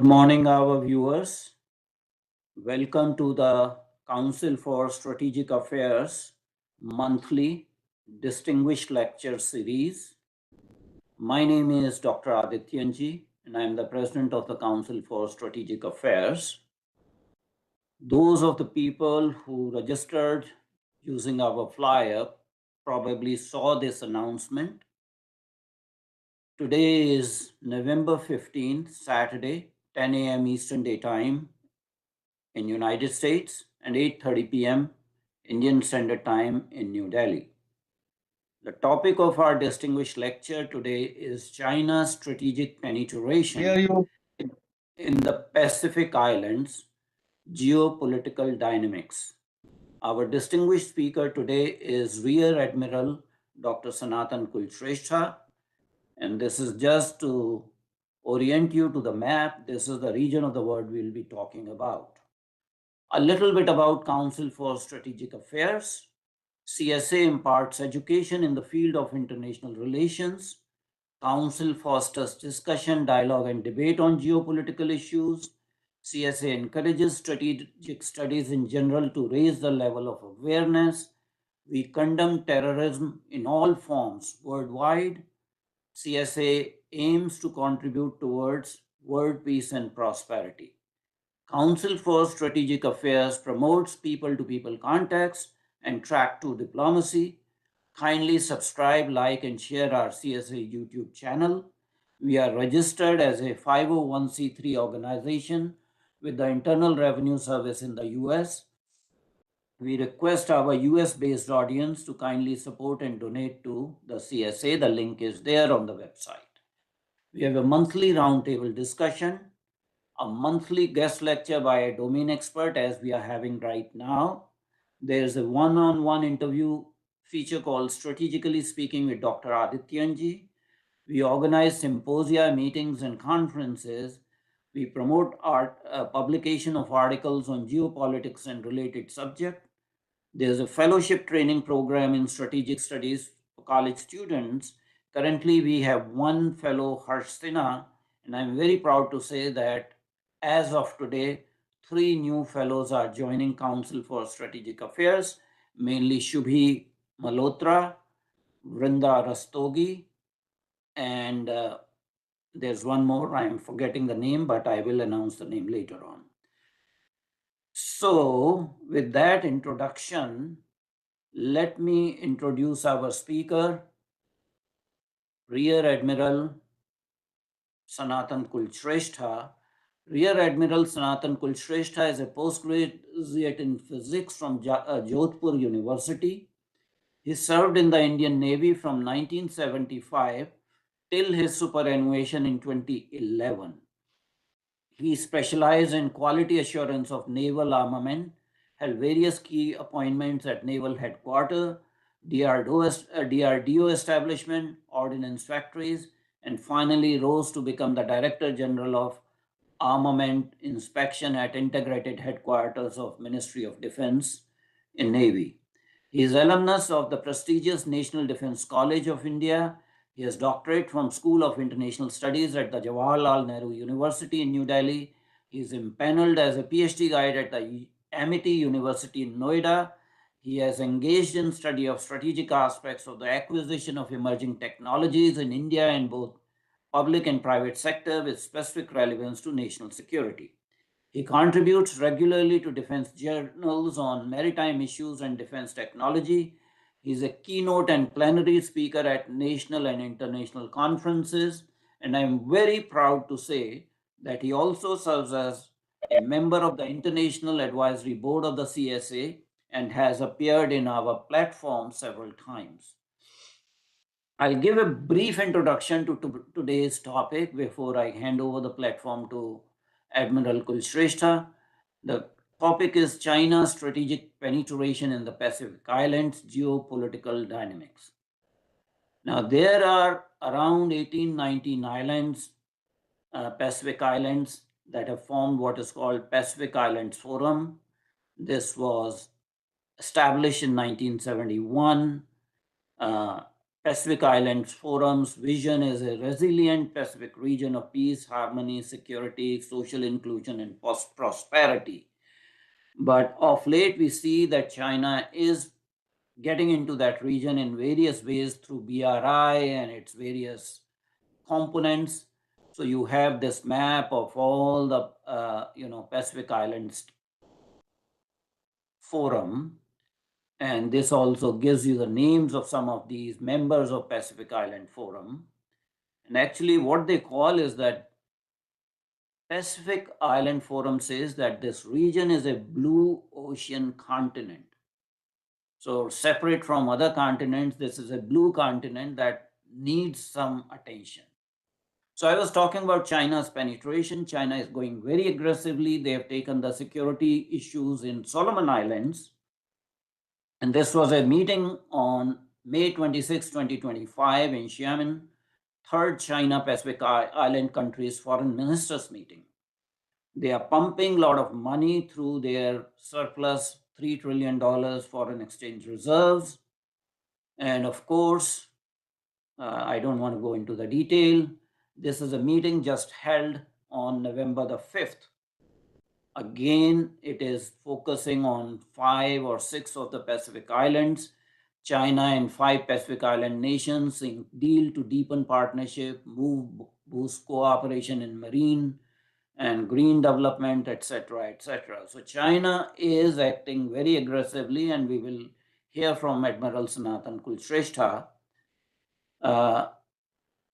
Good morning, our viewers. Welcome to the Council for Strategic Affairs monthly distinguished lecture series. My name is Dr. Adityanjee, and I am the president of the Council for Strategic Affairs. Those of the people who registered using our flyer probably saw this announcement. Today is November 15th, Saturday, 10 a.m. Eastern Daytime in United States and 8:30 p.m. Indian Standard Time in New Delhi. The topic of our distinguished lecture today is China's strategic penetration in the Pacific Islands, geopolitical dynamics. Our distinguished speaker today is Rear Admiral Dr. Sanatan Kulshreshtha, and this is just to orient you to the map. This is the region of the world we'll be talking about. A little bit about Council for Strategic Affairs. CSA imparts education in the field of international relations. Council fosters discussion, dialogue, and debate on geopolitical issues. CSA encourages strategic studies in general to raise the level of awareness. We condemn terrorism in all forms worldwide. CSA aims to contribute towards world peace and prosperity. Council for Strategic Affairs promotes people-to-people contacts and track-to diplomacy. Kindly subscribe, like, and share our CSA YouTube channel. We are registered as a 501c3 organization with the Internal Revenue Service in the US. We request our US-based audience to kindly support and donate to the CSA. The link is there on the website. We have a monthly roundtable discussion, a monthly guest lecture by a domain expert as we are having right now. There's a one-on-one interview feature called Strategically Speaking with Dr. Adityanjee. We organize symposia, meetings, and conferences. We promote publication of articles on geopolitics and related subjects. There's a fellowship training program in strategic studies for college students. Currently, we have one fellow, Harsh Sinha, and I'm very proud to say that as of today, 3 new fellows are joining Council for Strategic Affairs, mainly Shubhi Malhotra, Vrinda Rastogi, and there's one more. I'm forgetting the name, but I will announce the name later on. So, with that introduction, let me introduce our speaker, Rear Admiral Sanatan Kulshreshtha. Rear Admiral Sanatan Kulshrestha is a postgraduate in physics from Jodhpur University. He served in the Indian Navy from 1975 till his superannuation in 2011. He specialized in quality assurance of naval armament, held various key appointments at Naval Headquarters, DRDO establishment, ordnance factories, and finally rose to become the Director General of Armament Inspection at Integrated Headquarters of Ministry of Defense in Navy. He is alumnus of the prestigious National Defense College of India. He has doctorate from School of International Studies at the Jawaharlal Nehru University in New Delhi. He is empanelled as a PhD guide at the Amity University in Noida. He has engaged in study of strategic aspects of the acquisition of emerging technologies in India in both public and private sector with specific relevance to national security. He contributes regularly to defense journals on maritime issues and defense technology. He is a keynote and plenary speaker at national and international conferences, and I'm very proud to say that he also serves as a member of the International Advisory Board of the CSA and has appeared in our platform several times. I'll give a brief introduction to today's topic before I hand over the platform to Admiral Kulshreshtha. The topic is China's strategic penetration in the Pacific Islands, geopolitical dynamics. Now, there are around 18-19 islands, Pacific Islands, that have formed what is called Pacific Islands Forum. This was established in 1971. Pacific Islands Forum's vision is a resilient Pacific region of peace, harmony, security, social inclusion, and prosperity. But of late, we see that China is getting into that region in various ways through BRI and its various components. So you have this map of all the Pacific Islands Forum, and this also gives you the names of some of these members of Pacific Island Forum. And actually, what they call is that Pacific Island Forum says that this region is a blue ocean continent. So separate from other continents, this is a blue continent that needs some attention. So I was talking about China's penetration. China is going very aggressively. They have taken the security issues in Solomon Islands. And this was a meeting on May 26, 2025 in Xiamen, third China Pacific Island countries foreign ministers meeting. They are pumping a lot of money through their surplus $3 trillion foreign exchange reserves. And of course, I don't want to go into the detail. This is a meeting just held on November the 5th. Again, it is focusing on 5 or 6 of the Pacific Islands. China and 5 Pacific Island nations in deal to deepen partnership, boost cooperation in marine and green development, etc., etc. So China is acting very aggressively, and we will hear from Admiral Sanatan Kulshreshtha.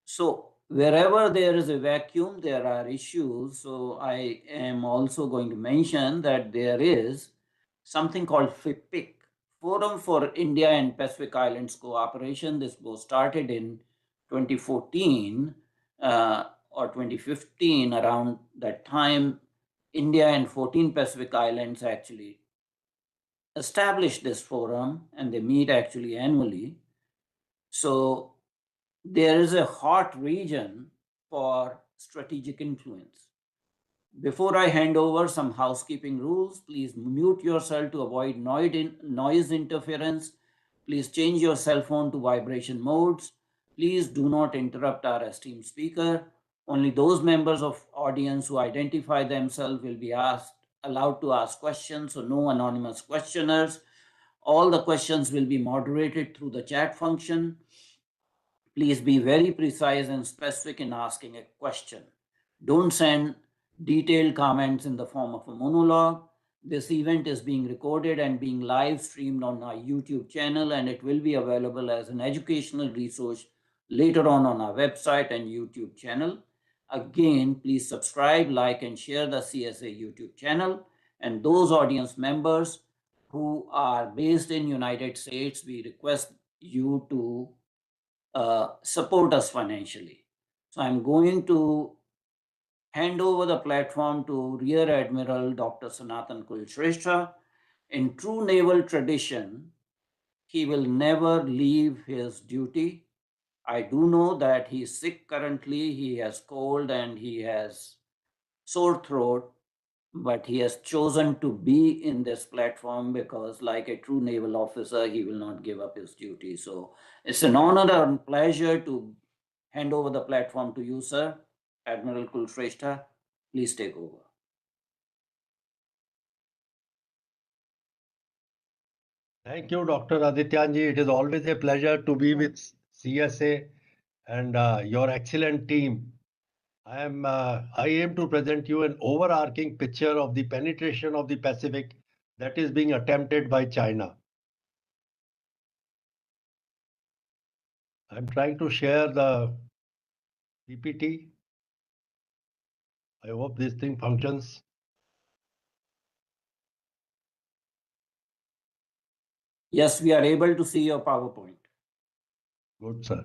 So wherever there is a vacuum, there are issues. So I am also going to mention that there is something called FIPIC, Forum for India and Pacific Islands Cooperation. This was started in 2014 or 2015. Around that time, India and 14 Pacific Islands actually established this forum, and they meet actually annually. So there is a hot region for strategic influence. Before I hand over some housekeeping rules, please mute yourself to avoid noise interference. Please change your cell phone to vibration modes. Please do not interrupt our esteemed speaker. Only those members of audience who identify themselves will be allowed to ask questions, so no anonymous questioners. All the questions will be moderated through the chat function. Please be very precise and specific in asking a question. Don't send detailed comments in the form of a monologue. This event is being recorded and being live streamed on our YouTube channel, and it will be available as an educational resource later on our website and YouTube channel. Again, please subscribe, like, and share the CSA YouTube channel. And those audience members who are based in United States, we request you to support us financially. So I'm going to hand over the platform to Rear Admiral Dr. Sanatan Kulshrestha. In true naval tradition, he will never leave his duty. I do know that he's sick currently, he has cold and he has sore throat, but he has chosen to be in this platform because, like a true naval officer, he will not give up his duty. So it's an honor and pleasure to hand over the platform to you, sir. Admiral Kulshreshtha, please take over. Thank you, Dr. Adityanjee. It is always a pleasure to be with CSA and your excellent team. I aim to present you an overarching picture of the penetration of the Pacific that is being attempted by China. I'm trying to share the PPT. I hope this thing functions. Yes, we are able to see your PowerPoint. Good, sir.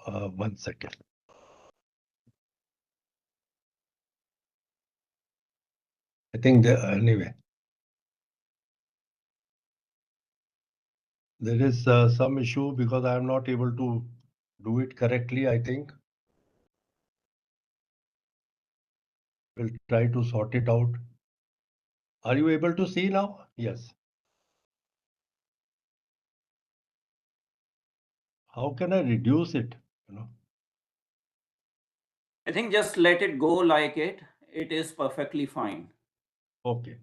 1 second. I think anyway. There is some issue because I am not able to do it correctly, I think. We'll try to sort it out. Are you able to see now? Yes. how can I reduce it? I think just let it go like it. It is perfectly fine. Okay.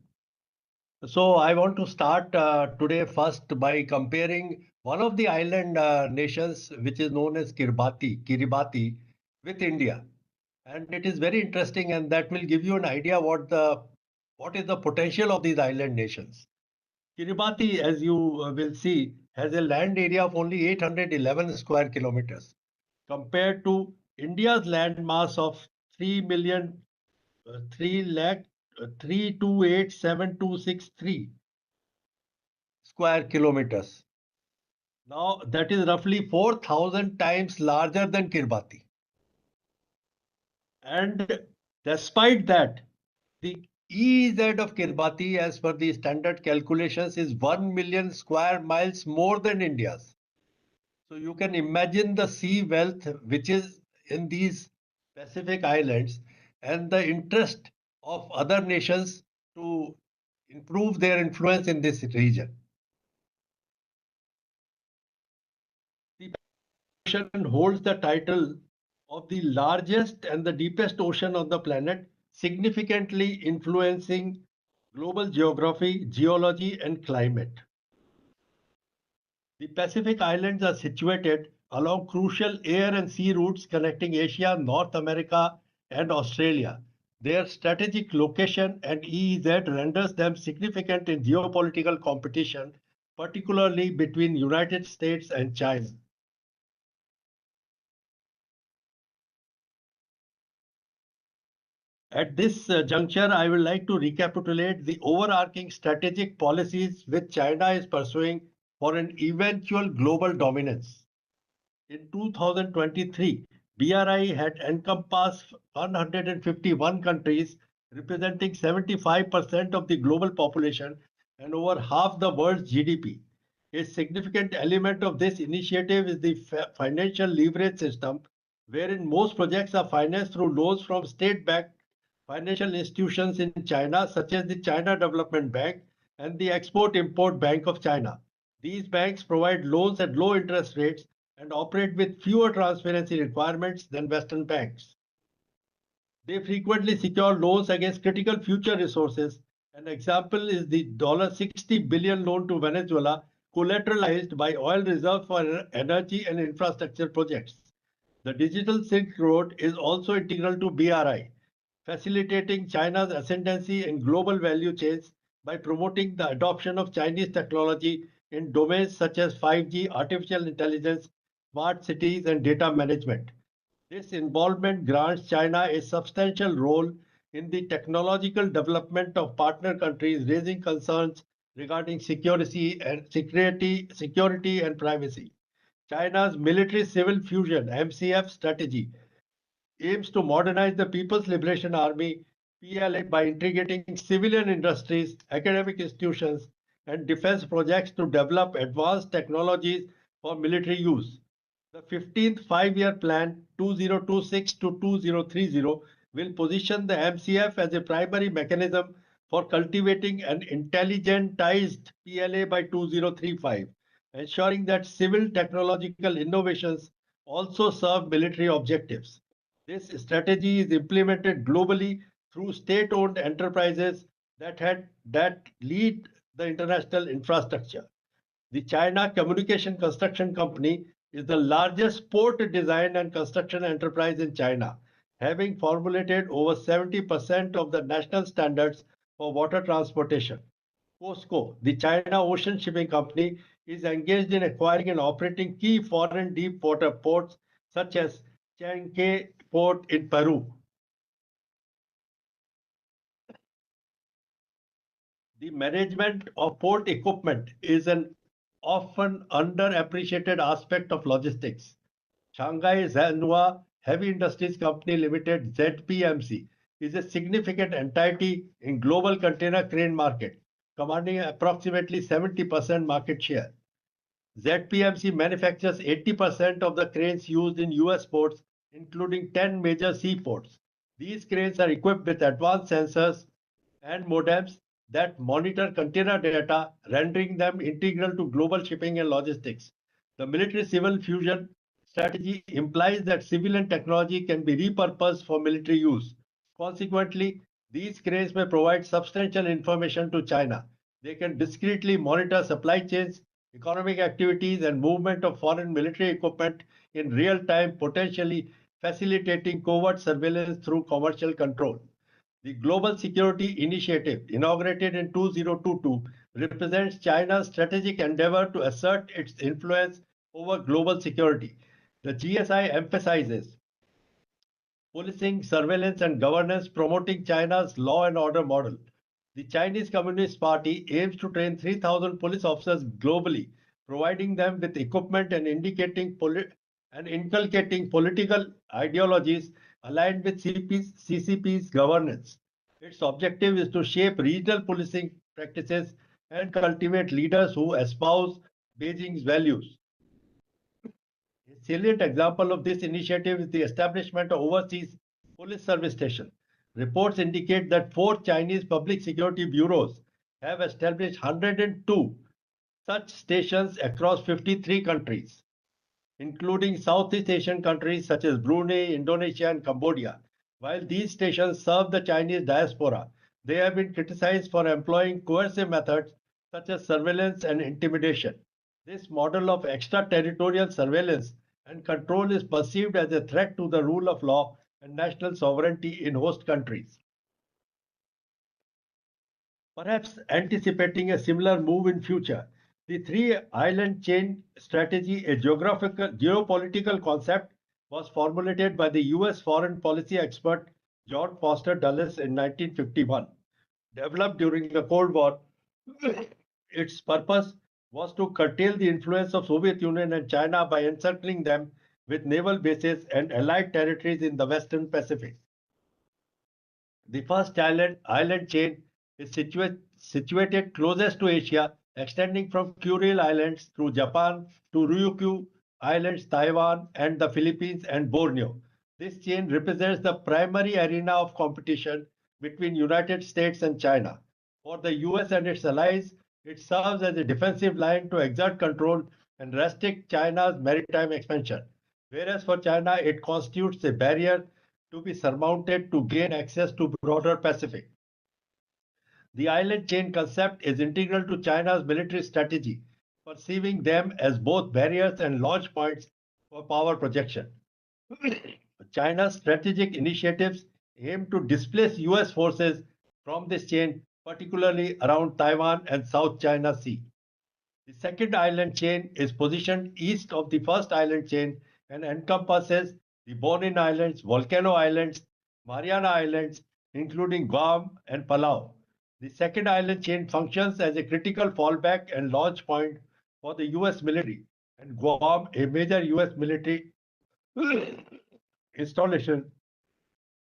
So I want to start today first by comparing one of the island nations, which is known as Kiribati, with India. And it is very interesting, and that will give you an idea what is the potential of these island nations. Kiribati, as you will see, has a land area of only 811 square kilometers compared to India's land mass of 3 million, 3 lakh, 3287263 square kilometers. Now, that is roughly 4,000 times larger than Kiribati. And despite that, the EEZ of Kiribati, as per the standard calculations, is 1 million square miles more than India's. So you can imagine the sea wealth which is in these Pacific islands and the interest of other nations to improve their influence in this region. The ocean holds the title of the largest and the deepest ocean on the planet, significantly influencing global geography, geology, and climate. The Pacific Islands are situated along crucial air and sea routes connecting Asia, North America, and Australia. Their strategic location and EEZ renders them significant in geopolitical competition, particularly between United States and China. At this juncture, I would like to recapitulate the overarching strategic policies which China is pursuing for an eventual global dominance. In 2023, BRI had encompassed 151 countries, representing 75% of the global population and over half the world's GDP. A significant element of this initiative is the financial leverage system, wherein most projects are financed through loans from state-backed financial institutions in China, such as the China Development Bank and the Export-Import Bank of China. These banks provide loans at low interest rates and operate with fewer transparency requirements than Western banks. They frequently secure loans against critical future resources. An example is the $60 billion loan to Venezuela, collateralized by oil reserves for energy and infrastructure projects. The Digital Silk Road is also integral to BRI, facilitating China's ascendancy in global value chains by promoting the adoption of Chinese technology in domains such as 5G, artificial intelligence, smart cities, and data management. This involvement grants China a substantial role in the technological development of partner countries, raising concerns regarding security and privacy. China's military civil fusion (MCF) strategy aims to modernize the People's Liberation Army (PLA) by integrating civilian industries, academic institutions, and defense projects to develop advanced technologies for military use. The 15th five-year plan 2026 to 2030 will position the MCF as a primary mechanism for cultivating an intelligentized PLA by 2035, ensuring that civil technological innovations also serve military objectives. This strategy is implemented globally through state-owned enterprises that lead the international infrastructure. The China Communication Construction Company is the largest port design and construction enterprise in China, having formulated over 70% of the national standards for water transportation. COSCO, the China Ocean Shipping Company, is engaged in acquiring and operating key foreign deep water ports such as Chanque Port in Peru. The management of port equipment is an often underappreciated aspect of logistics. Shanghai Zhenhua Heavy Industries Company Limited (ZPMC) is a significant entity in global container crane market, commanding approximately 70% market share. ZPMC manufactures 80% of the cranes used in US ports, including 10 major seaports. These cranes are equipped with advanced sensors and modems that monitor container data, rendering them integral to global shipping and logistics. The military-civil fusion strategy implies that civilian technology can be repurposed for military use. Consequently, these cranes may provide substantial information to China. They can discreetly monitor supply chains, economic activities, and movement of foreign military equipment in real time, potentially facilitating covert surveillance through commercial control. The Global Security Initiative, inaugurated in 2022, represents China's strategic endeavor to assert its influence over global security. The GSI emphasizes policing, surveillance, and governance, promoting China's law and order model. The Chinese Communist Party aims to train 3,000 police officers globally, providing them with equipment and inculcating political ideologies aligned with CCP's governance. Its objective is to shape regional policing practices and cultivate leaders who espouse Beijing's values. A salient example of this initiative is the establishment of overseas police service stations. Reports indicate that 4 Chinese public security bureaus have established 102 such stations across 53 countries, including Southeast Asian countries such as Brunei, Indonesia, and Cambodia. While these stations serve the Chinese diaspora, they have been criticized for employing coercive methods such as surveillance and intimidation. This model of extraterritorial surveillance and control is perceived as a threat to the rule of law and national sovereignty in host countries. Perhaps anticipating a similar move in future, the three-island chain strategy, a geopolitical concept, was formulated by the US foreign policy expert John Foster Dulles in 1951. Developed during the Cold War, its purpose was to curtail the influence of Soviet Union and China by encircling them with naval bases and allied territories in the Western Pacific. The first island chain is situated closest to Asia, extending from Kuril Islands through Japan to Ryukyu Islands, Taiwan, and the Philippines and Borneo. This chain represents the primary arena of competition between United States and China. For the US and its allies, it serves as a defensive line to exert control and restrict China's maritime expansion. Whereas for China, it constitutes a barrier to be surmounted to gain access to broader Pacific. The island chain concept is integral to China's military strategy, perceiving them as both barriers and launch points for power projection. China's strategic initiatives aim to displace US forces from this chain, particularly around Taiwan and South China Sea. The second island chain is positioned east of the first island chain and encompasses the Bonin Islands, Volcano Islands, Mariana Islands, including Guam and Palau. The second island chain functions as a critical fallback and launch point for the US military, and Guam, a major US military installation,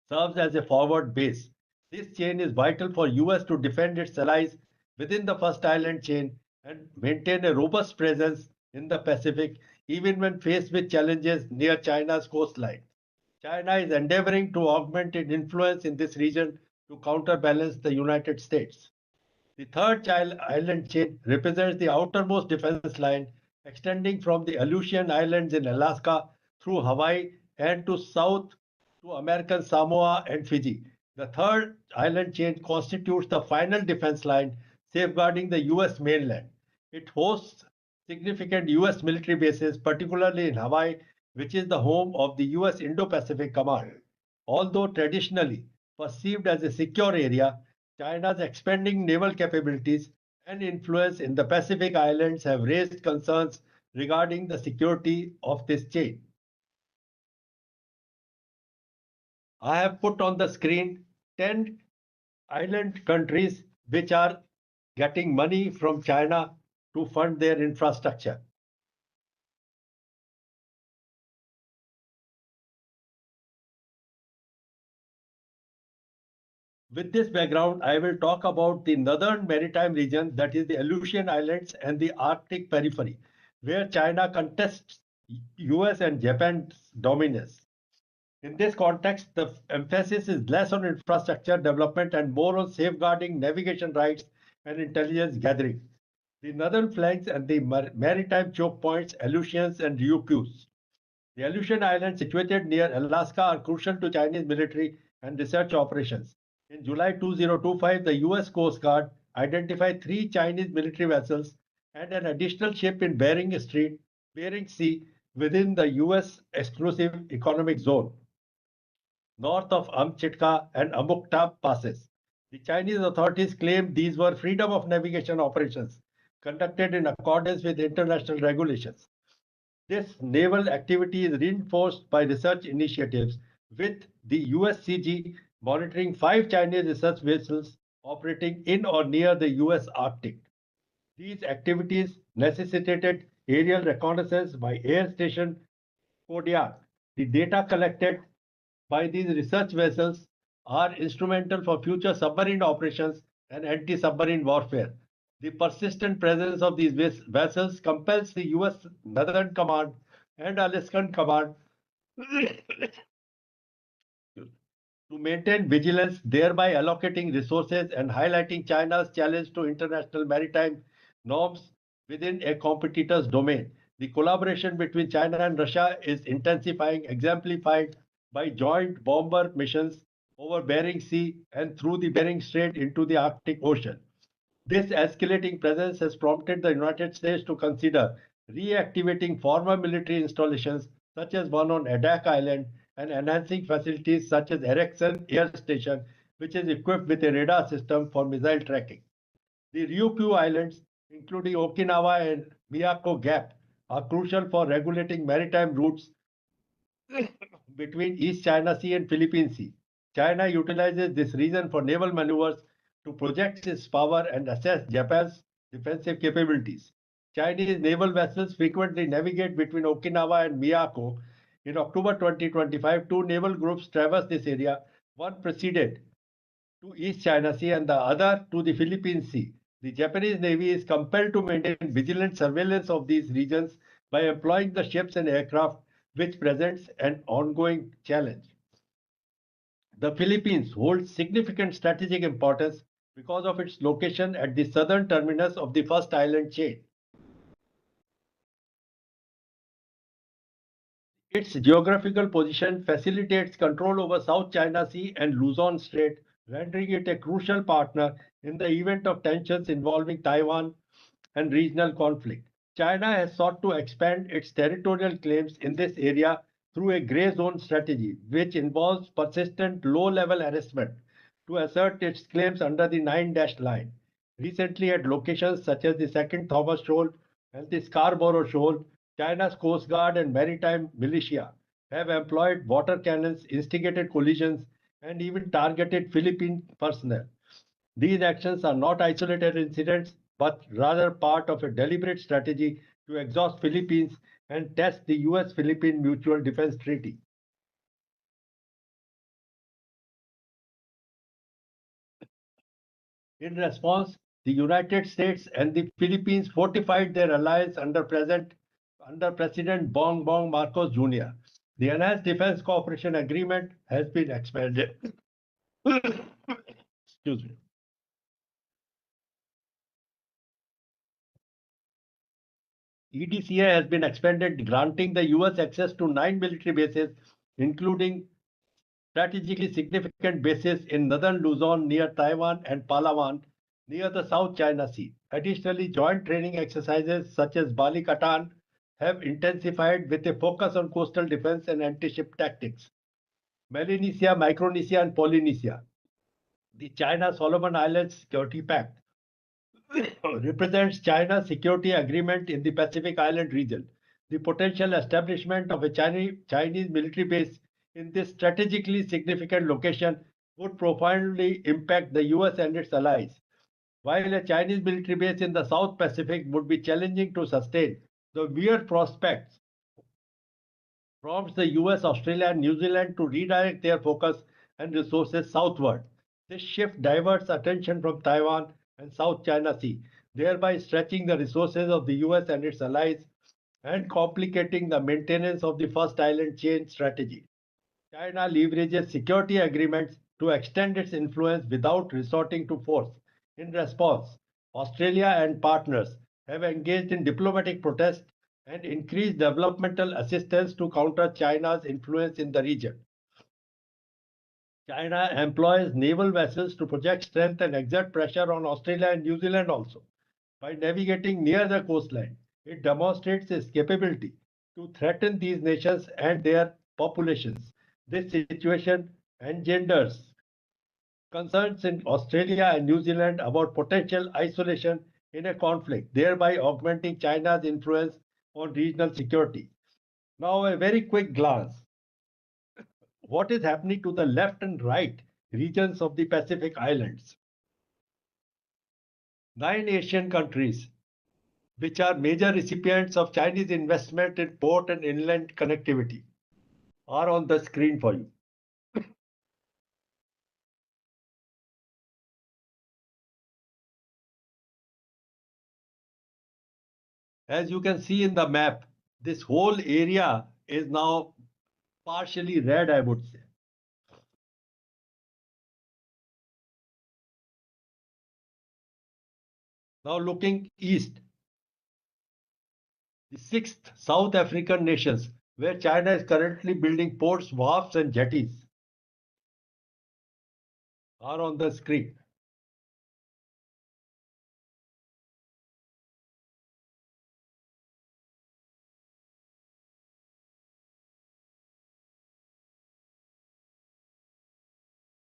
serves as a forward base. This chain is vital for US to defend its allies within the first island chain and maintain a robust presence in the Pacific, even when faced with challenges near China's coastline. China is endeavoring to augment its influence in this region to counterbalance the United States. The third island chain represents the outermost defense line, extending from the Aleutian Islands in Alaska through Hawaii and to south to American Samoa and Fiji. The third island chain constitutes the final defense line, safeguarding the US mainland. It hosts significant US military bases, particularly in Hawaii, which is the home of the US Indo-Pacific Command. Although traditionally perceived as a secure area, China's expanding naval capabilities and influence in the Pacific Islands have raised concerns regarding the security of this chain. I have put on the screen 10 island countries which are getting money from China to fund their infrastructure. With this background, I will talk about the northern maritime region, that is the Aleutian Islands and the Arctic periphery, where China contests US and Japan's dominance. In this context, the emphasis is less on infrastructure development and more on safeguarding navigation rights and intelligence gathering. the northern flanks and the maritime choke points, Aleutians and Ryukyus. The Aleutian Islands, situated near Alaska, are crucial to Chinese military and research operations. In July 2025, the US Coast Guard identified 3 Chinese military vessels and an additional ship in Bering Sea within the US exclusive economic zone, north of Amchitka and Amukta passes. The Chinese authorities claimed these were freedom of navigation operations conducted in accordance with international regulations. This naval activity is reinforced by research initiatives, with the USCG monitoring 5 Chinese research vessels operating in or near the US Arctic. These activities necessitated aerial reconnaissance by Air Station Kodiak. The data collected by these research vessels are instrumental for future submarine operations and anti-submarine warfare. The persistent presence of these vessels compels the US Northern Command and Alaskan Command to maintain vigilance, thereby allocating resources and highlighting China's challenge to international maritime norms within a competitor's domain. The collaboration between China and Russia is intensifying, exemplified by joint bomber missions over Bering Sea and through the Bering Strait into the Arctic Ocean. This escalating presence has prompted the United States to consider reactivating former military installations, such as one on Adak Island, and enhancing facilities such as Erickson Air Station, which is equipped with a radar system for missile tracking. The Ryukyu Islands, including Okinawa and Miyako Gap, are crucial for regulating maritime routes between East China Sea and Philippine Sea. China utilizes this region for naval maneuvers to project its power and assess Japan's defensive capabilities. Chinese naval vessels frequently navigate between Okinawa and Miyako. In October 2025, 2 naval groups traversed this area. One proceeded to East China Sea and the other to the Philippine Sea. The Japanese Navy is compelled to maintain vigilant surveillance of these regions by employing the ships and aircraft, which presents an ongoing challenge. The Philippines holds significant strategic importance because of its location at the southern terminus of the first island chain. Its geographical position facilitates control over South China Sea and Luzon Strait, rendering it a crucial partner in the event of tensions involving Taiwan and regional conflict. China has sought to expand its territorial claims in this area through a gray zone strategy, which involves persistent low-level harassment to assert its claims under the 9-dash line. Recently, at locations such as the Second Thomas Shoal and the Scarborough Shoal, China's Coast Guard and maritime militia have employed water cannons, instigated collisions, and even targeted Philippine personnel. These actions are not isolated incidents, but rather part of a deliberate strategy to exhaust Philippines and test the US-Philippine Mutual Defense Treaty. In response, the United States and the Philippines fortified their alliance under President Bongbong Marcos Jr. The Enhanced Defense Cooperation Agreement has been expanded. Excuse me. EDCA has been expanded, granting the US access to 9 military bases, including strategically significant bases in northern Luzon near Taiwan and Palawan near the South China Sea. Additionally, joint training exercises such as Balikatan have intensified with a focus on coastal defense and anti-ship tactics. Melanesia, Micronesia, and Polynesia. The China Solomon Islands Security Pact represents China's security agreement in the Pacific Island region. The potential establishment of a Chinese military base in this strategically significant location would profoundly impact the US and its allies. While a Chinese military base in the South Pacific would be challenging to sustain, the mere prospects prompts the US, Australia, and New Zealand to redirect their focus and resources southward. This shift diverts attention from Taiwan and South China Sea, thereby stretching the resources of the US and its allies and complicating the maintenance of the first island chain strategy. China leverages security agreements to extend its influence without resorting to force. In response, Australia and partners have engaged in diplomatic protests and increased developmental assistance to counter China's influence in the region. China employs naval vessels to project strength and exert pressure on Australia and New Zealand also. By navigating near the coastline, it demonstrates its capability to threaten these nations and their populations. This situation engenders concerns in Australia and New Zealand about potential isolation in a conflict, thereby augmenting China's influence on regional security. Now, a very quick glance. What is happening to the left and right regions of the Pacific Islands? 9 Asian countries, which are major recipients of Chinese investment in port and inland connectivity, are on the screen for you. As you can see in the map, this whole area is now partially red, I would say. Now looking east, the 6th South African nations, where China is currently building ports, wharves and jetties, are on the screen.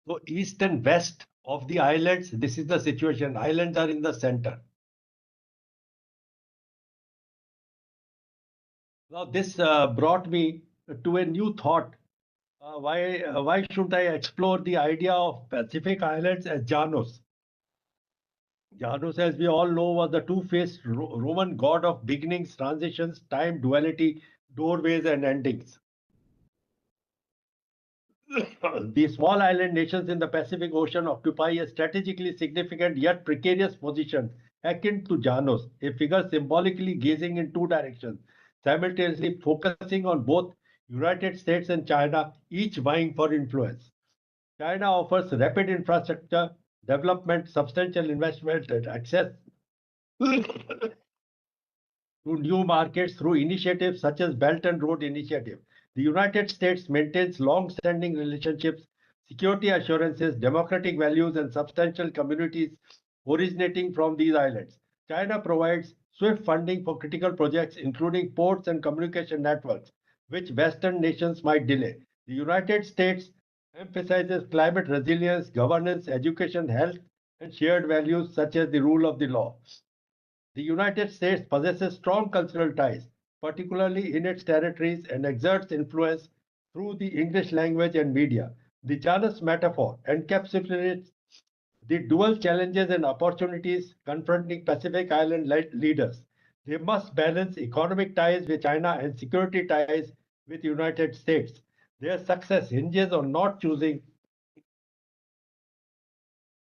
So east and west of the islands, this is the situation. Islands are in the center. Now this brought me to a new thought. Why should I explore the idea of Pacific Islands as Janus? Janus, as we all know, was the two-faced Roman god of beginnings, transitions, time, duality, doorways, and endings. The small island nations in the Pacific Ocean occupy a strategically significant yet precarious position akin to Janus, a figure symbolically gazing in two directions, simultaneously focusing on both United States and China, each vying for influence. China offers rapid infrastructure development, substantial investment, and access to new markets through initiatives such as Belt and Road Initiative. The United States maintains long-standing relationships, security assurances, democratic values, and substantial communities originating from these islands. China provides swift funding for critical projects, including ports and communication networks, which Western nations might delay. The United States emphasizes climate resilience, governance, education, health, and shared values such as the rule of the law. The United States possesses strong cultural ties, particularly in its territories, and exerts influence through the English language and media. The Janus metaphor encapsulates the dual challenges and opportunities confronting Pacific Island leaders. They must balance economic ties with China and security ties with the United States. Their success hinges on not choosing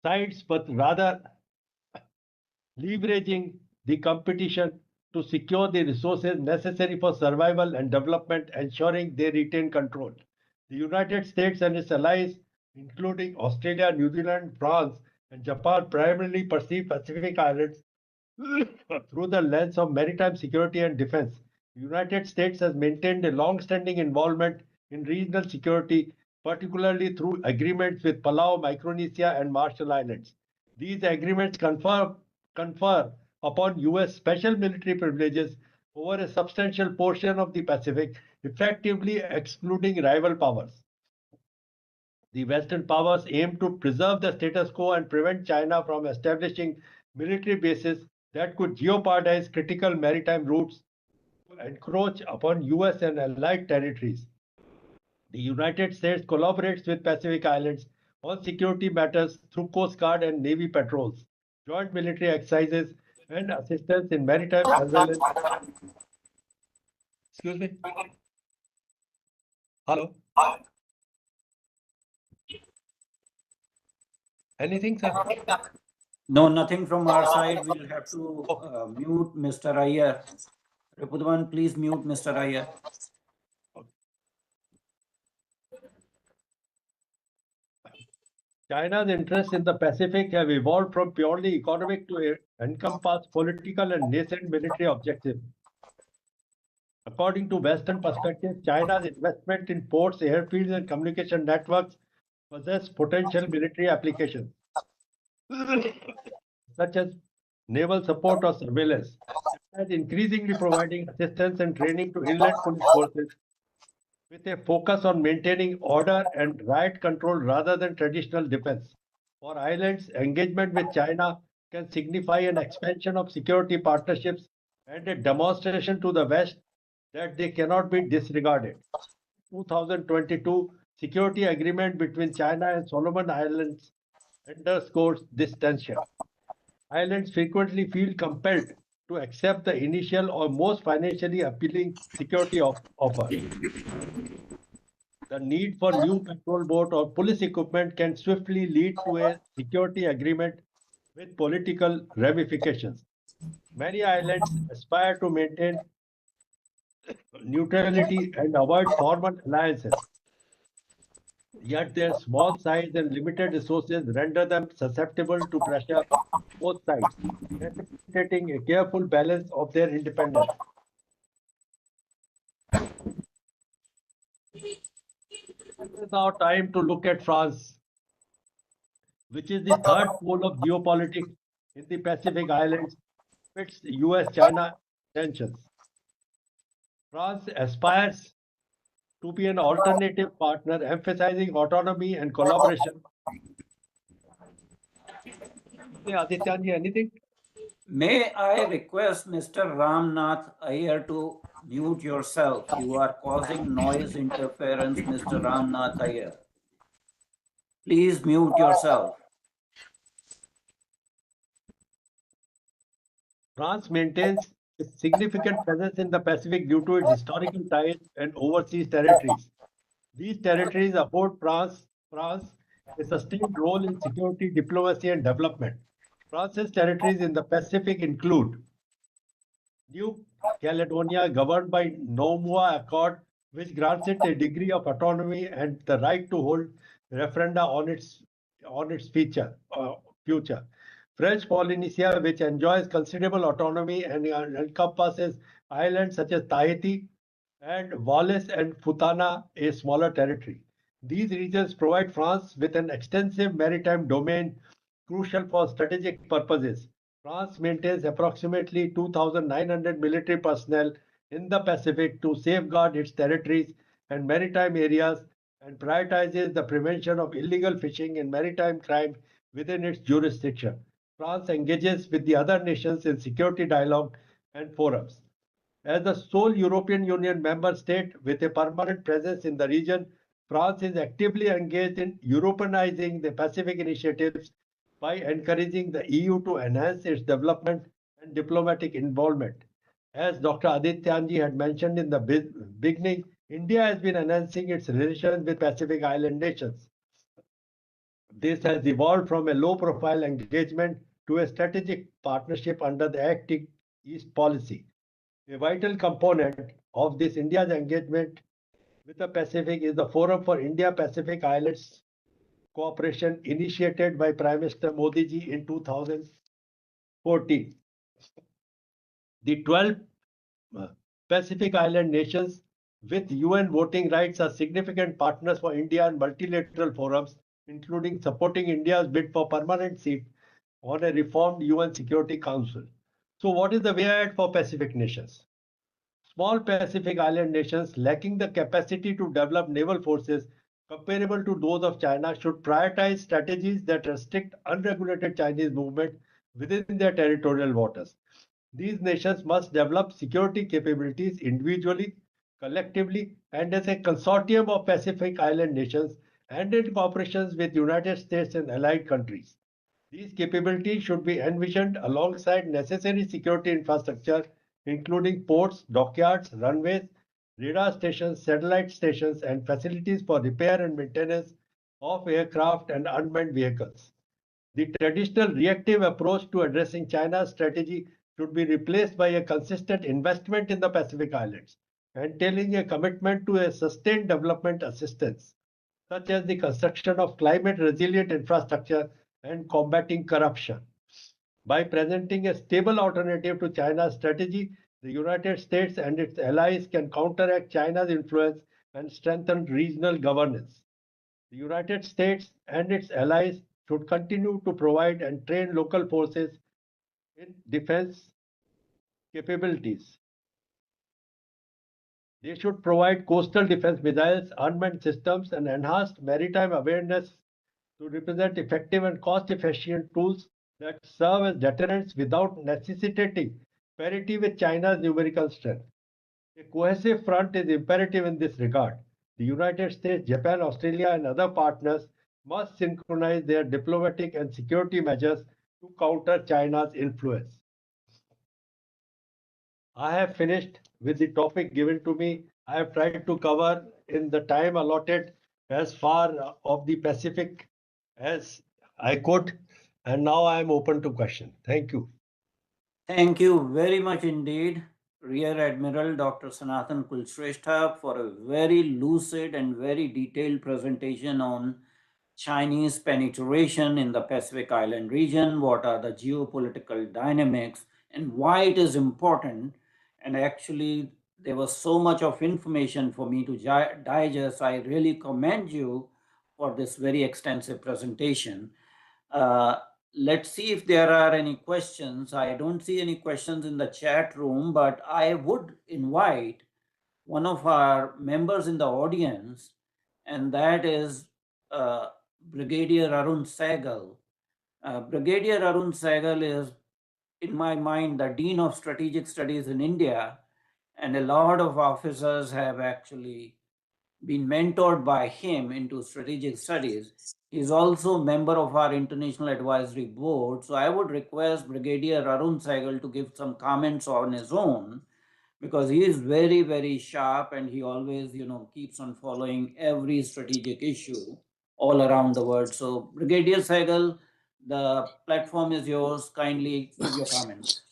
sides, but rather leveraging the competition to secure the resources necessary for survival and development, ensuring they retain control. The United States and its allies, including Australia, New Zealand, France, and Japan, primarily perceive Pacific Islands through the lens of maritime security and defense. The United States has maintained a long-standing involvement in regional security, particularly through agreements with Palau, Micronesia, and Marshall Islands. These agreements confer upon US special military privileges over a substantial portion of the Pacific, effectively excluding rival powers. The Western powers aim to preserve the status quo and prevent China from establishing military bases that could jeopardize critical maritime routes to encroach upon US and allied territories. The United States collaborates with Pacific Islands on security matters through Coast Guard and Navy patrols, joint military exercises, and assistance in maritime surveillance. Excuse me. Hello. Anything, sir? No, nothing from our side. We'll have to mute Mr. Iyer. Ripudaman, please mute Mr. Iyer. China's interests in the Pacific have evolved from purely economic to encompass political and nascent military objectives. According to Western perspective, China's investment in ports, airfields, and communication networks possess potential military applications, such as naval support or surveillance, and increasingly providing assistance and training to inland police forces with a focus on maintaining order and riot control rather than traditional defense. For islands, engagement with China can signify an expansion of security partnerships and a demonstration to the West that they cannot be disregarded. 2022 security agreement between China and Solomon Islands underscores this tension. Islands frequently feel compelled to accept the initial or most financially appealing security offer. The need for new patrol boat or police equipment can swiftly lead to a security agreement with political ramifications. Many islands aspire to maintain neutrality and avoid formal alliances, yet their small size and limited resources render them susceptible to pressure from both sides, necessitating a careful balance of their independence. It is now time to look at France, which is the third pole of geopolitics in the Pacific Islands amidst US-China tensions. France aspires to be an alternative partner, emphasizing autonomy and collaboration. Yeah, Adityanjee, anything? May I request Mr. Ramnath Iyer to mute yourself? You are causing noise interference, Mr. Ramnath Iyer. Please mute yourself. France maintains a significant presence in the Pacific due to its historical ties and overseas territories. These territories afford France a sustained role in security, diplomacy, and development. France's territories in the Pacific include New Caledonia, governed by Naumua Accord, which grants it a degree of autonomy and the right to hold referenda on its future. French Polynesia, which enjoys considerable autonomy and encompasses islands such as Tahiti and Wallis and Futuna, a smaller territory. These regions provide France with an extensive maritime domain crucial for strategic purposes. France maintains approximately 2,900 military personnel in the Pacific to safeguard its territories and maritime areas and prioritizes the prevention of illegal fishing and maritime crime within its jurisdiction. France engages with the other nations in security dialogue and forums. As the sole European Union member state with a permanent presence in the region, France is actively engaged in Europeanizing the Pacific initiatives by encouraging the EU to enhance its development and diplomatic involvement. As Dr. Adityanjee had mentioned in the beginning, India has been enhancing its relations with Pacific Island nations. This has evolved from a low-profile engagement to a strategic partnership under the Act East policy. A vital component of this India's engagement with the Pacific is the Forum for India-Pacific Islands Cooperation initiated by Prime Minister Modi ji in 2014. The 12 Pacific Island nations with UN voting rights are significant partners for India in multilateral forums, including supporting India's bid for permanent seat on a reformed UN Security Council. So what is the way ahead for Pacific nations? Small Pacific Island nations lacking the capacity to develop naval forces comparable to those of China should prioritize strategies that restrict unregulated Chinese movement within their territorial waters. These nations must develop security capabilities individually, collectively, and as a consortium of Pacific Island nations and in cooperation with United States and allied countries. These capabilities should be envisioned alongside necessary security infrastructure, including ports, dockyards, runways, radar stations, satellite stations, and facilities for repair and maintenance of aircraft and unmanned vehicles. The traditional reactive approach to addressing China's strategy should be replaced by a consistent investment in the Pacific Islands, entailing a commitment to a sustained development assistance. such as the construction of climate-resilient infrastructure and combating corruption. By presenting a stable alternative to China's strategy, the United States and its allies can counteract China's influence and strengthen regional governance. The United States and its allies should continue to provide and train local forces in defense capabilities. They should provide coastal defense missiles, unmanned systems, and enhanced maritime awareness to represent effective and cost-efficient tools that serve as deterrents without necessitating parity with China's numerical strength. A cohesive front is imperative in this regard. The United States, Japan, Australia, and other partners must synchronize their diplomatic and security measures to counter China's influence. I have finished with the topic given to me. I have tried to cover in the time allotted as far of the Pacific as I could, and now I am open to questions. Thank you. Thank you very much indeed, Rear Admiral Dr. Sanatan Kulshreshtha, for a very lucid and very detailed presentation on Chinese penetration in the Pacific Island region, what are the geopolitical dynamics, and why it is important. And actually, there was so much of information for me to digest. I really commend you for this very extensive presentation. Let's see if there are any questions. I don't see any questions in the chat room, but I would invite one of our members in the audience, and that is Brigadier Arun Sehgal. Brigadier Arun Sehgal is, in my mind, the Dean of Strategic Studies in India, and a lot of officers have actually been mentored by him into strategic studies. He's also a member of our International Advisory Board. So I would request Brigadier Arun Sehgal to give some comments on his own, because he is very, very sharp and he always, keeps on following every strategic issue all around the world. So Brigadier Sehgal, the platform is yours. Kindly give your comments.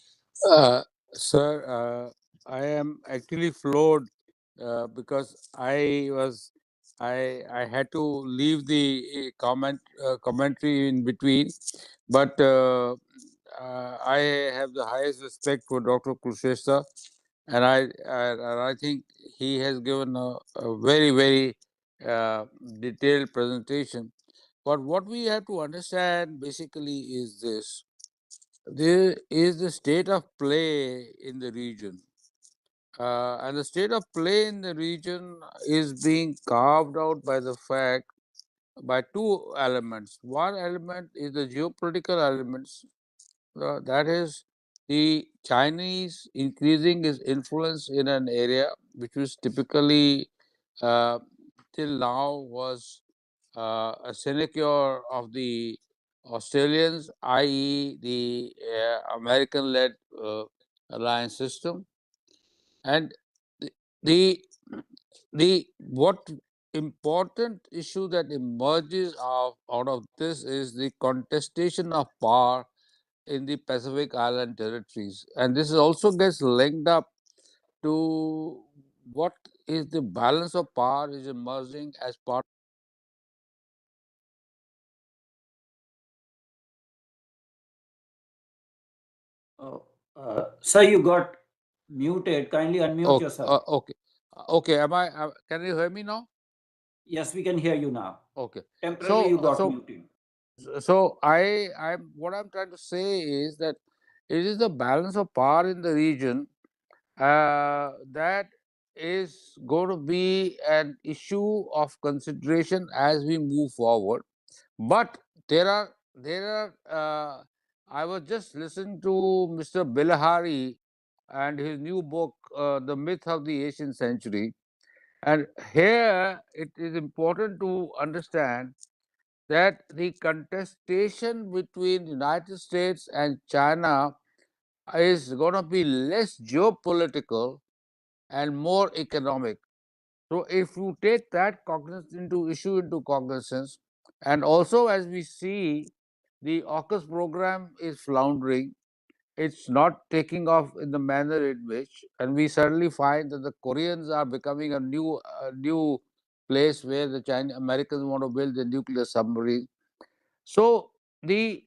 Uh, Sir, I am actually floored because I had to leave the commentary in between, but I have the highest respect for Dr. Kulshreshtha, and I think he has given a very very detailed presentation. But what we have to understand basically is this: there is the state of play in the region. And the state of play in the region is being carved out by the fact by two elements. One element is the geopolitical elements, that is the Chinese increasing its influence in an area which was typically uh, till now was a sinecure of the Australians, i.e., the American-led alliance system, and the, the the what important issue that emerges out of this is the contestation of power in the Pacific Island territories, and this also gets linked up to what is the balance of power is emerging as part. Oh, sir, you got muted. Kindly unmute yourself. Okay, okay. Can you hear me now? Yes, we can hear you now. Okay. Temporarily, you got So muted. what I'm trying to say is that it is the balance of power in the region that is going to be an issue of consideration as we move forward. But there are. I was just listening to Mr. Bilahari and his new book, The Myth of the Asian Century. And here it is important to understand that the contestation between United States and China is going to be less geopolitical and more economic. So if you take that into cognizance, and also as we see the AUKUS program is floundering, it's not taking off in the manner in which, and we suddenly find that the Koreans are becoming a new place where the Americans want to build the nuclear submarine. So the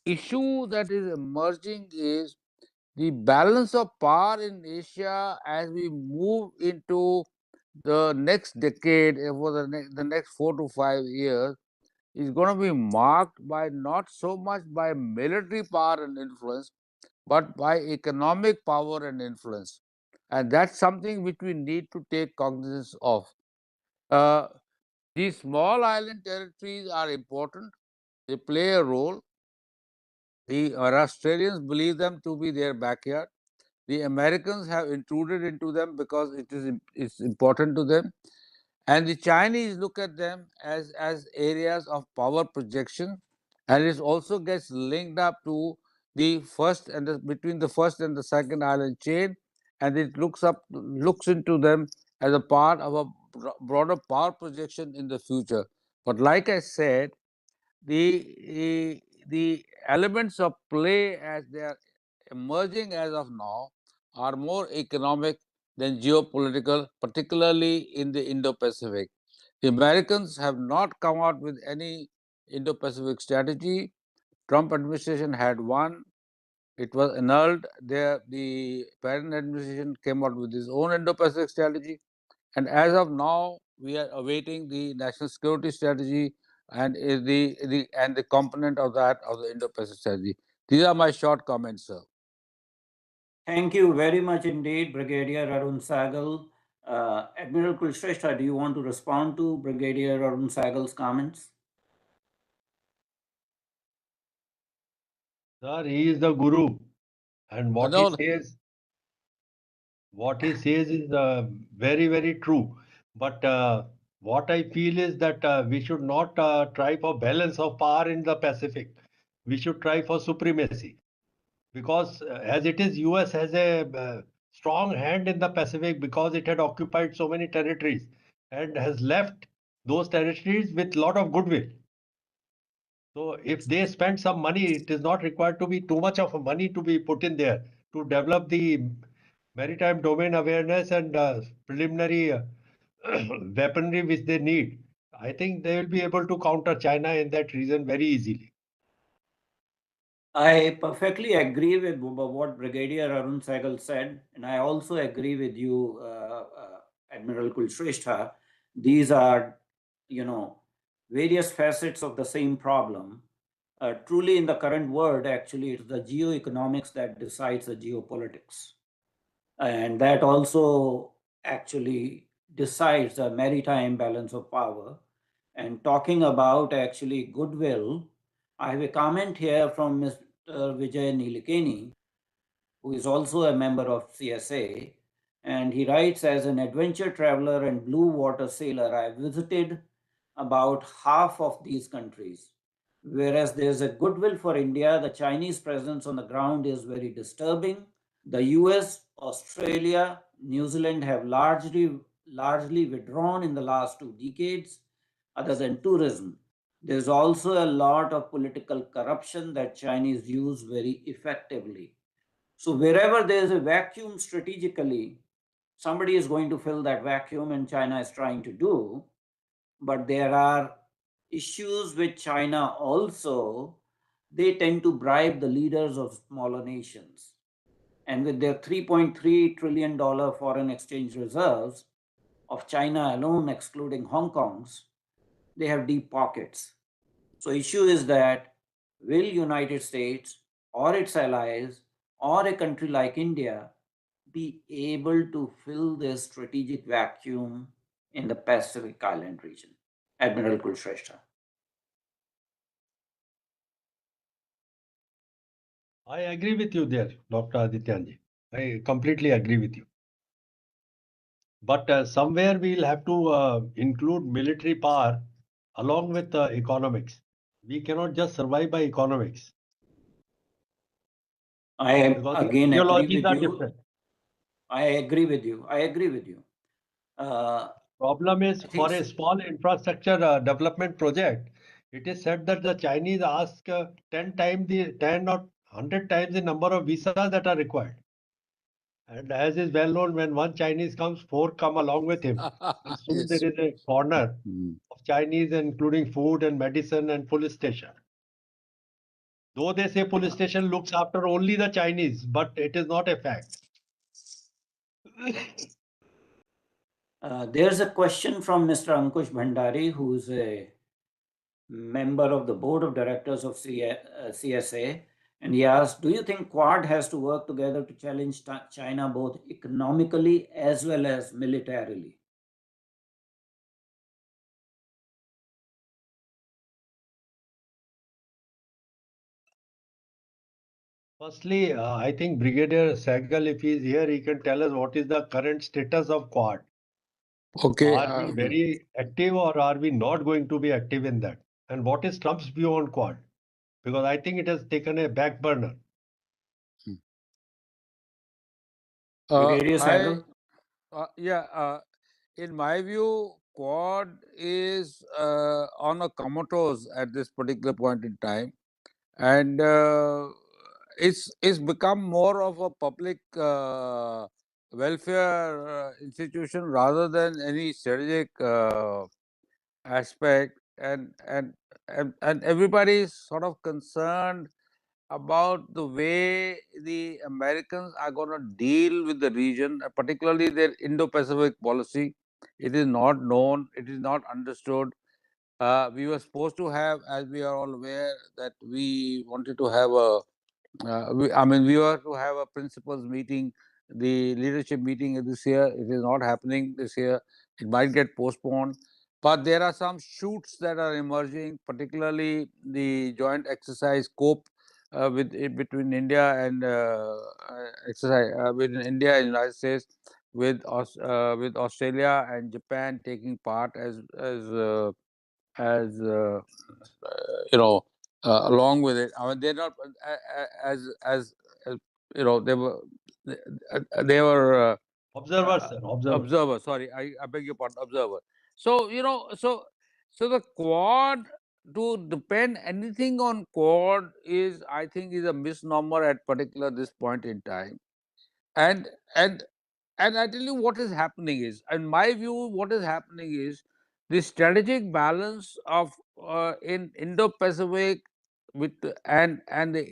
issue that is emerging is the balance of power in Asia as we move into the next decade, for the next 4 to 5 years, is going to be marked by not so much by military power and influence, but by economic power and influence. And that's something which we need to take cognizance of. Uh, these small island territories are important. They play a role. The Australians believe them to be their backyard. The Americans have intruded into them because it's important to them. And the Chinese look at them as areas of power projection, and it also gets linked up to the first and between the first and the second island chain, and it looks into them as a part of a broader power projection in the future. But like I said, the elements of play as they are emerging as of now are more economic than geopolitical, particularly in the Indo-Pacific. The Americans have not come out with any Indo-Pacific strategy. Trump administration had one. It was annulled. The parent administration came out with his own Indo-Pacific strategy. And as of now, we are awaiting the national security strategy and the component of that of the Indo-Pacific strategy. These are my short comments, sir. Thank you very much indeed, Brigadier Arun Sagal. Admiral Kulshreshtha, do you want to respond to Brigadier Arun Sagal's comments? Sir, he is the guru, and what he says is very, very true. But what I feel is that we should not try for balance of power in the Pacific. We should try for supremacy, because as it is, US has a strong hand in the Pacific because it had occupied so many territories and has left those territories with a lot of goodwill. So if they spend some money, it is not required to be too much of money to be put in there to develop the maritime domain awareness and preliminary weaponry which they need. I think they will be able to counter China in that region very easily. I perfectly agree with what Brigadier Arun Sagal said, and I also agree with you, Admiral Kulshreshtha. These are, various facets of the same problem. Truly, in the current world, actually, it's the geoeconomics that decides the geopolitics. And that also actually decides the maritime balance of power. And talking about actually goodwill, I have a comment here from Mr. Vijay Nilikeni, who is also a member of CSA. And he writes, as an adventure traveler and blue water sailor, I visited about half of these countries. Whereas there's a goodwill for India, the Chinese presence on the ground is very disturbing. The US, Australia, New Zealand have largely withdrawn in the last 2 decades, other than tourism. There's also a lot of political corruption that Chinese use very effectively. So wherever there's a vacuum strategically, somebody is going to fill that vacuum, and China is trying to do. But there are issues with China also. They tend to bribe the leaders of smaller nations. And with their $3.3 trillion foreign exchange reserves of China alone, excluding Hong Kong's, they have deep pockets. So issue is that will United States or its allies or a country like India be able to fill this strategic vacuum in the Pacific Island region? Admiral Kulshreshtha. I agree with you there, Dr. Adityanjee. I completely agree with you. But somewhere we'll have to include military power along with economics. We cannot just survive by economics. I again agree with you. Different. I agree with you. Problem is, for a small infrastructure development project, it is said that the Chinese ask 10 or 100 times the number of visas that are required. And as is well known, when one Chinese comes, four come along with him. And soon Yes. there is a corner Mm. of Chinese, including food and medicine and police station. Though they say police station looks after only the Chinese, but it is not a fact. There's a question from Mr. Ankush Bhandari, who's a member of the board of directors of CSA, and he asked, do you think Quad has to work together to challenge China both economically as well as militarily? Firstly, I think Brigadier Sehgal, if he is here, he can tell us what is the current status of Quad. Okay. Are we very active or are we not going to be active in that? And what is Trump's view on Quad? Because I think it has taken a back burner. Brigadier I Sehgal? yeah. In my view, Quad is on a comatose at this particular point in time, and it's become more of a public welfare institution rather than any strategic aspect, and everybody is sort of concerned about the way the Americans are going to deal with the region, particularly their Indo-Pacific policy. It is not known, it is not understood. We were supposed to have, as we are all aware, that we wanted to have a we were to have a principals meeting, the leadership meeting this year. It is not happening this year. It might get postponed. But there are some shoots that are emerging, particularly the joint exercise scope between India and exercise between India and United States, with Australia and Japan taking part as along with it. I mean, they're not as they were they were Observers, sir, observers. observer. Sorry, I beg your pardon, observer. So so the Quad, to depend anything on Quad is, I think, is a misnomer at particular this point in time. And and and I tell you what is happening is, in my view, what is happening is the strategic balance of in Indo-Pacific with and the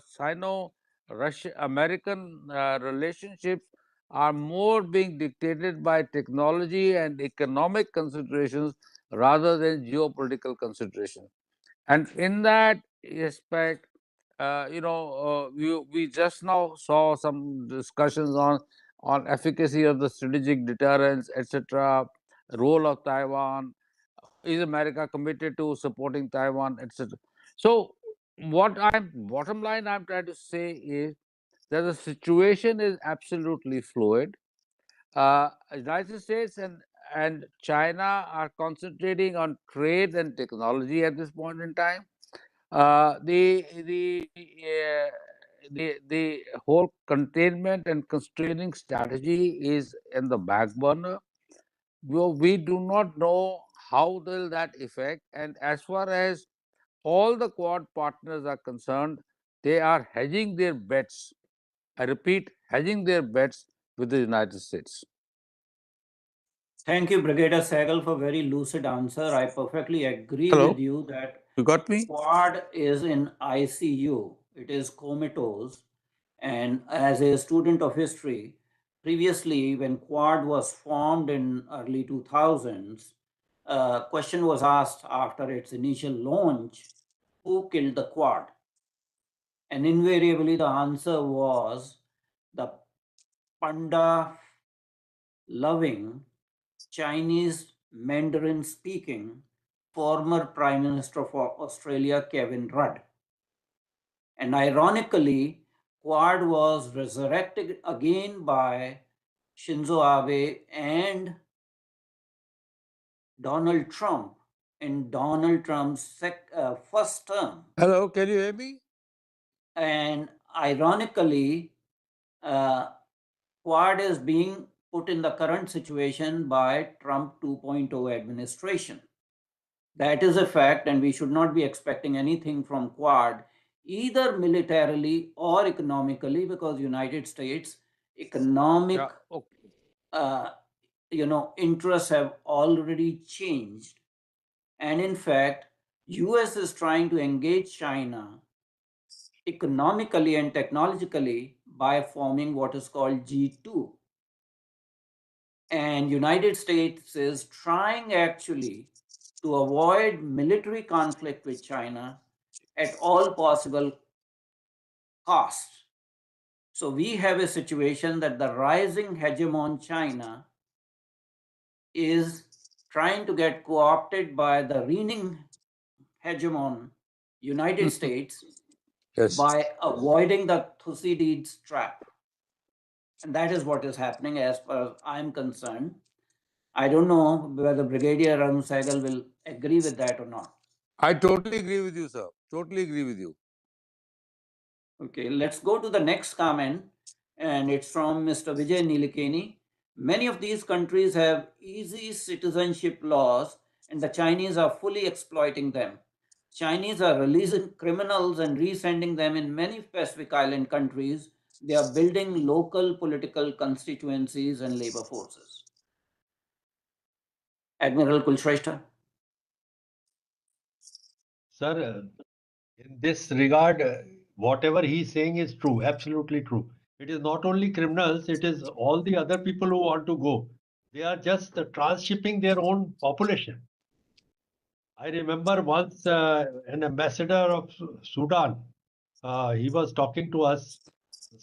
Sino-Russian American relationships are more being dictated by technology and economic considerations rather than geopolitical considerations. And in that respect, we just now saw some discussions on efficacy of the strategic deterrence, etc., role of Taiwan. Is America committed to supporting Taiwan, etc.? So, bottom line I'm trying to say is that the situation is absolutely fluid. United States and China are concentrating on trade and technology at this point in time. The whole containment and constraining strategy is in the back burner. We do not know how will that affect, and as far as all the Quad partners are concerned, they are hedging their bets. I repeat, hedging their bets with the United States. Thank you, Brigadier Sehgal, for very lucid answer. I perfectly agree Hello? with you that You got me? Quad is in ICU. It is comatose. And as a student of history, previously when Quad was formed in early 2000s, a question was asked after its initial launch, who killed the Quad? And invariably the answer was the panda loving, Chinese Mandarin speaking former Prime Minister of Australia, Kevin Rudd. And ironically, Quad was resurrected again by Shinzo Abe and Donald Trump in Donald Trump's first term. Hello, can you hear me? And ironically, Quad is being put in the current situation by Trump 2.0 administration. That is a fact, and we should not be expecting anything from Quad, either militarily or economically, because United States economic Yeah. Okay. interests have already changed. And in fact, US is trying to engage China economically and technologically by forming what is called G2. And United States is trying actually to avoid military conflict with China at all possible costs. So we have a situation that the rising hegemon China is trying to get co-opted by the reigning hegemon United States Yes. by avoiding the Thucydides trap. And that is what is happening as far as I'm concerned. I don't know whether Brigadier Arun Sehgal will agree with that or not. I totally agree with you, sir. Totally agree with you. Okay, let's go to the next comment, and it's from Mr. Vijay Nilekani. Many of these countries have easy citizenship laws, and the Chinese are fully exploiting them. Chinese are releasing criminals and resending them in many Pacific Island countries. They are building local political constituencies and labor forces. Admiral Kulshreshtha. Sir, in this regard, whatever he's saying is true, absolutely true. It is not only criminals, it is all the other people who want to go. They are just transshipping their own population. I remember once an ambassador of Sudan, he was talking to us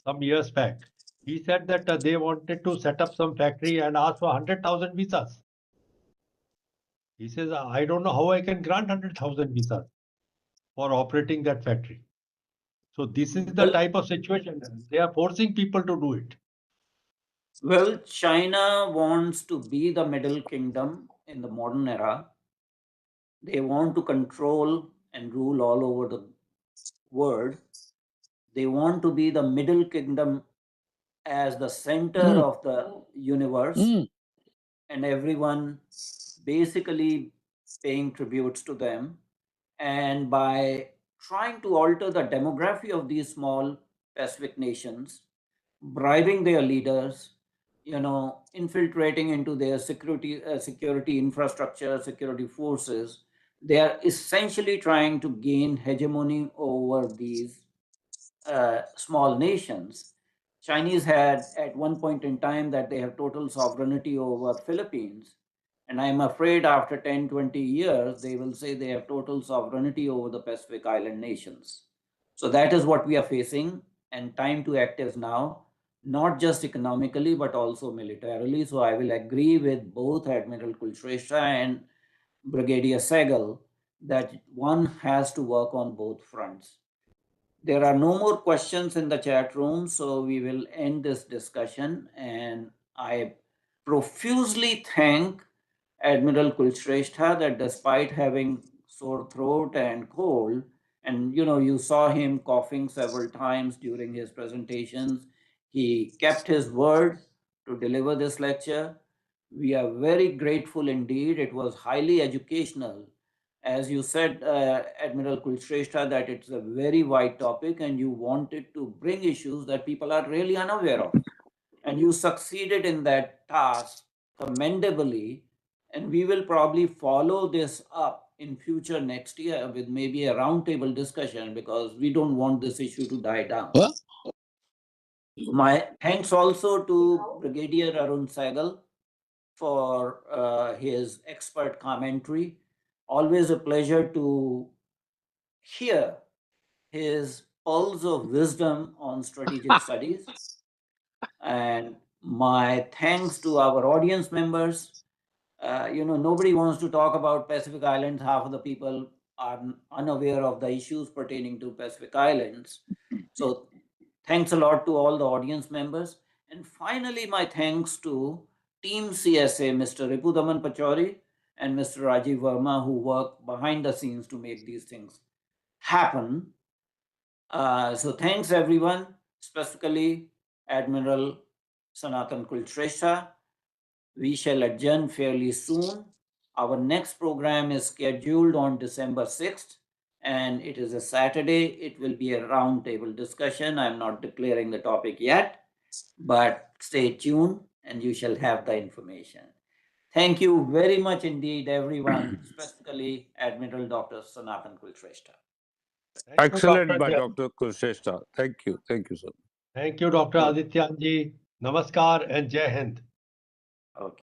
some years back. He said that they wanted to set up some factory and ask for 100,000 visas. He says, I don't know how I can grant 100,000 visas for operating that factory. So this is the type of situation. They are forcing people to do it. Well, China wants to be the middle kingdom in the modern era. They want to control and rule all over the world. They want to be the middle kingdom as the center of the universe, and everyone basically paying tributes to them. And by trying to alter the demography of these small Pacific nations, bribing their leaders, infiltrating into their security infrastructure, security forces, they are essentially trying to gain hegemony over these small nations. Chinese had at one point in time that they have total sovereignty over Philippines. And I'm afraid after 10, 20 years, they will say they have total sovereignty over the Pacific Island nations. So that is what we are facing, and time to act is now, not just economically, but also militarily. So I will agree with both Admiral Kulshreshtha and Brigadier Sehgal that one has to work on both fronts. There are no more questions in the chat room, so we will end this discussion. And I profusely thank Admiral Kulshreshtha that despite having sore throat and cold, and you saw him coughing several times during his presentations, he kept his word to deliver this lecture. We are very grateful indeed. It was highly educational. As you said, Admiral Kulshreshtha, that it's a very wide topic and you wanted to bring issues that people are really unaware of. And you succeeded in that task commendably. And we will probably follow this up in future next year with maybe a roundtable discussion, because we don't want this issue to die down. What? My thanks also to Brigadier Arun Sehgal for his expert commentary. Always a pleasure to hear his pulse of wisdom on strategic studies. And my thanks to our audience members. Nobody wants to talk about Pacific Islands. Half of the people are unaware of the issues pertaining to Pacific Islands. So thanks a lot to all the audience members. And finally, my thanks to Team CSA, Mr. Ripudaman Pachori and Mr. Rajiv Verma, who work behind the scenes to make these things happen. So thanks everyone, specifically Admiral Sanatan Kulshreshtha. We shall adjourn fairly soon. Our next program is scheduled on December 6th, and it is a Saturday. It will be a roundtable discussion. I'm not declaring the topic yet. But stay tuned and you shall have the information. Thank you very much indeed, everyone, specifically Admiral Dr. Sanatan Kulshreshtha. Thank you, Excellent Dr. by Jai. Dr. Kulshreshtha. Thank you. Thank you, sir. Thank you, Dr. Adityanjee. Namaskar and Jai Hind. Okay.